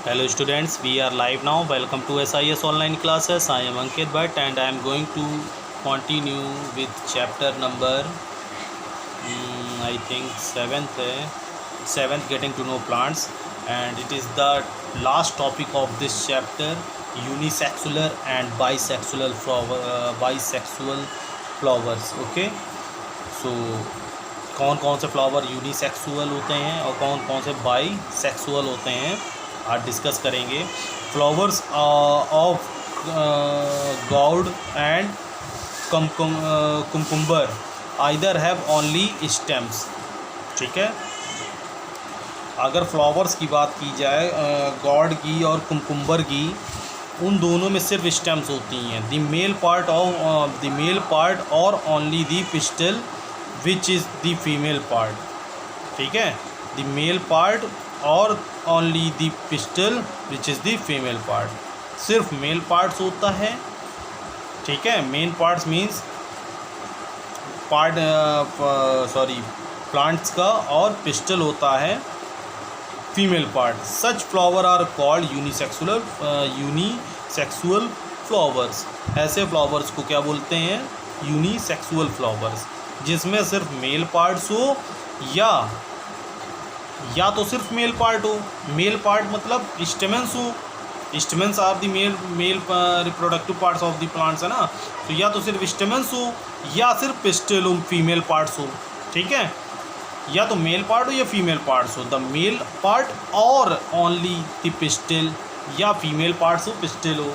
Hello students, we are live now. Welcome to SIS online classes. I am Ankit Bhatt and I am going to continue with chapter number I think 7th getting to know plants, and it is the last topic of this chapter, unisexual and bisexual flowers. Okay, so कौन कौन से flower unisexual होते हैं और कौन कौन से bisexual होते हैं आज डिस्कस करेंगे. Flowers of god and cucumber either have only stems. ठीक है, अगर फ्लावर्स की बात की जाए गॉड की और कुमकुम्बर की, उन दोनों में सिर्फ स्टेम्स होती हैं. The male part or only the pistol which is the female part. ठीक है, the male part or only the pistol which is the female part. सिर्फ मेल पार्ट्स होता है. ठीक है, मेन पार्ट्स मीन्स प्लांट्स का, और पिस्टल होता है female part. Such flower are called unisexual flowers. ऐसे फ्लावर्स को क्या बोलते हैं? यूनिसेक्सुअल फ्लावर्स, जिसमें सिर्फ मेल पार्ट्स हो या तो सिर्फ मेल पार्ट हो. मेल पार्ट मतलब स्टेमेंस हो. Stamens are the male reproductive parts of the plants है ना. तो या तो सिर्फ स्टेमेंस हो या सिर्फ पिस्टल हो, फीमेल पार्ट्स हो. ठीक है, या तो मेल पार्ट हो या फीमेल पार्ट्स हो. The male part or only the pistil, या फीमेल पार्ट्स हो पिस्टल हो,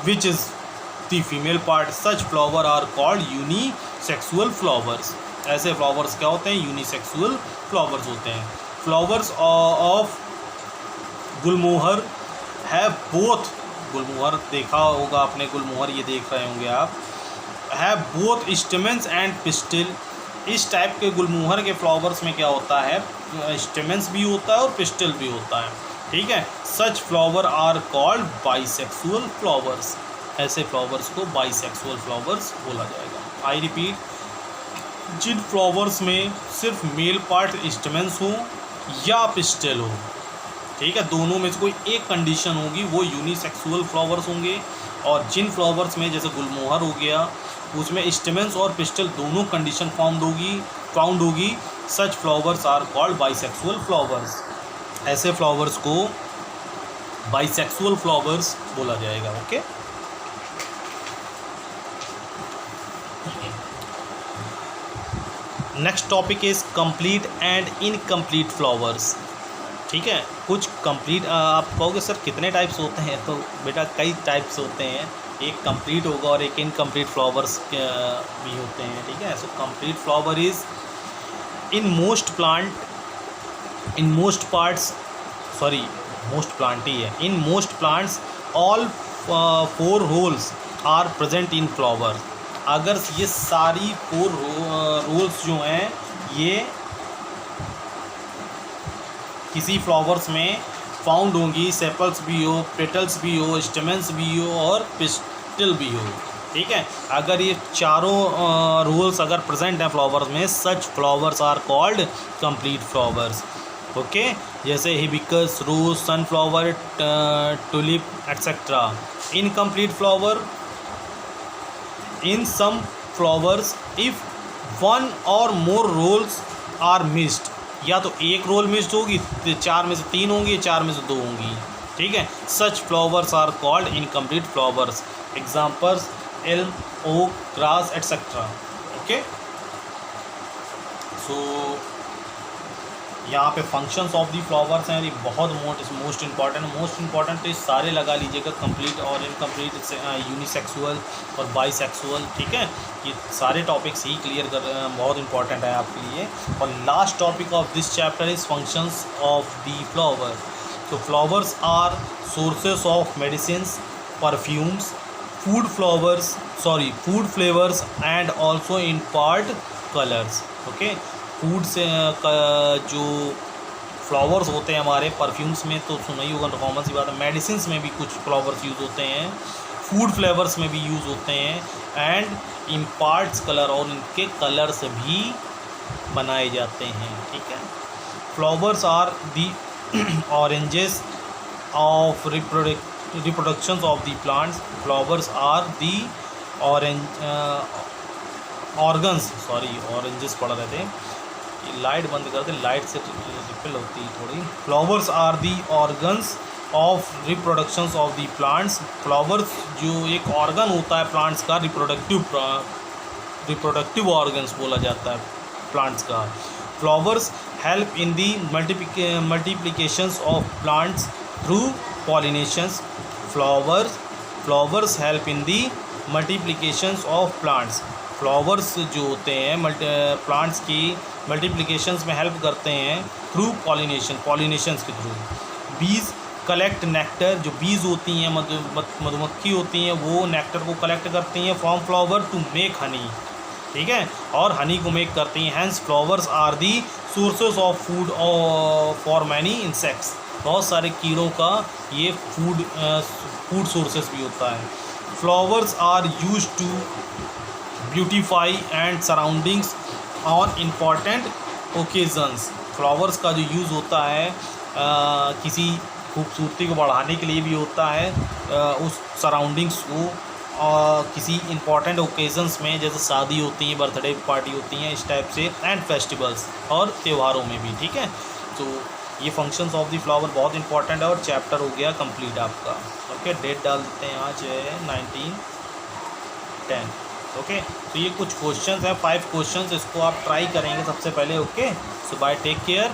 which is the female part. Such flower are called unisexual flowers. ऐसे फ्लावर्स क्या होते हैं? यूनिसेक्सुअल फ्लावर्स होते हैं. Flowers of gulmohar have both. गुलमोहर देखा होगा आपने, गुलमोहर ये देख रहे होंगे आप. Have both stamens and pistil. इस टाइप के गुलमोहर के फ्लावर्स में क्या होता है? स्टेमेंस भी होता है और पिस्टल भी होता है. ठीक है, such flower are called bisexual flowers. ऐसे फ्लावर्स को बाइसेक्सुअल फ्लावर्स बोला जाएगा. आई रिपीट, जिन फ्लावर्स में सिर्फ मेल पार्ट स्टेमेंस हो या पिस्टल हो, ठीक है, दोनों में से कोई एक कंडीशन होगी, वो यूनिसेक्सुअल फ्लावर्स होंगे. और जिन फ्लावर्स में जैसे गुलमोहर हो गया, उसमें स्टेमेंस और पिस्टल दोनों कंडीशन फाउंड होगी, such flowers are called bisexual flowers. ऐसे फ्लावर्स को बाइसेक्सुअल फ्लावर्स बोला जाएगा. Okay, next topic is complete and incomplete flowers. ठीक है, कुछ कंप्लीट, आप कहोगे सर कितने टाइप्स होते हैं? तो बेटा कई टाइप्स होते हैं. एक कंप्लीट होगा और एक इनकम्प्लीट फ्लावर्स भी होते हैं. ठीक है, so complete flower is in most plant all 4 whorls are present in flower. अगर ये सारी 4 रोल्स जो हैं ये किसी फ्लावर्स में फाउंड होंगी, सेपल्स भी हो, पेटल्स भी हो, स्टेमेंस भी हो और पिस्टल भी हो. ठीक है, अगर ये चारों रोल्स अगर प्रेजेंट हैं फ्लावर्स में, such flowers are called complete flowers. Okay, जैसे hibiscus, rose, sunflower, tulip etcetera. Incomplete flower in some flowers if 1 or more whorls are missed. या तो एक रोल मिस्ड होगी, 4 में से 3 होंगी, 4 में से 2 होंगी. ठीक है, such flowers are called incomplete flowers. Examples elm, oak, grass etcetera. Okay, so यहाँ पे फंक्शंस ऑफ दी फ्लावर्स हैं. ये बहुत मोस्ट इंपॉर्टेंट तो ये सारे लगा लीजिएगा, कंप्लीट और इनकम्प्लीट, यूनिसेक्सुअल और बाइसेक्सुअल. ठीक है, ये सारे टॉपिक्स ही क्लियर कर बहुत इंपॉर्टेंट है आपके लिए. और last topic of this chapter is functions of the flower. तो flowers are sources of medicines, perfumes, food flavours and also impart colours. Okay, food से जो फ्लावर्स होते हैं हमारे, परफ्यूम्स में तो सुना ही होगा, कॉमन सी बात है. मेडिसिन्स में भी कुछ फ्लावर्स यूज़ होते हैं, फूड फ्लेवर्स में भी यूज़ होते हैं, एंड इम्पार्ट्स कलर, और इनके कलर्स भी बनाए जाते हैं. ठीक है, flowers are the oranges of reproductions of the plants. Flowers are the organs, sorry oranges पढ़ रहे थे, लाइट बंद कर दे, लाइट से रिपेल होती है थोड़ी। Flowers are the organs of reproductions of the plants. Flowers जो एक ऑर्गन होता है प्लांट्स का, रिप्रोडक्टिव ऑर्गन्स बोला जाता है प्लांट्स का। Flowers help in the multiplications of plants through pollinations. Flowers help in the multiplications of plants. Flowers जो होते हैं प्लांट्स की मल्टीप्लिकेशंस में हेल्प करते हैं थ्रू पॉलिनेशंस के थ्रू। बीज कलेक्ट नेक्टर, जो बीज होती हैं मधुमक्खी होती हैं वो नेक्टर को कलेक्ट करती हैं from flower to make honey, ठीक है, और हनी को मेक करती हैं। Hence flowers are the sources of food for many insects. बहुत सारे कीड़ों का ये फूड सोर्सेज भी होता है। Flowers are used to beautify and surroundings on important occasions. Flowers का जो यूज़ होता है किसी खूबसूरती को बढ़ाने के लिए भी होता है, उस सराउंडिंग्स को किसी इम्पॉर्टेंट ओकेजन्स में, जैसे शादी होती हैं, बर्थडे पार्टी होती हैं, इस टाइप से, एंड फेस्टिवल्स और त्योहारों में भी, ठीक है। तो ये फंक्शंस ऑफ द फ्लावर बहुत इंपॉर्टेंट है और चैप्टर हो गया कंप्लीट आपका। ओके, डेट डाल देते हैं, आज है 19/10। ओके, तो ये कुछ क्वेश्चंस हैं, 5 क्वेश्चंस, इसको आप ट्राई करेंगे सबसे पहले। ओके, सो बाय, टेक केयर।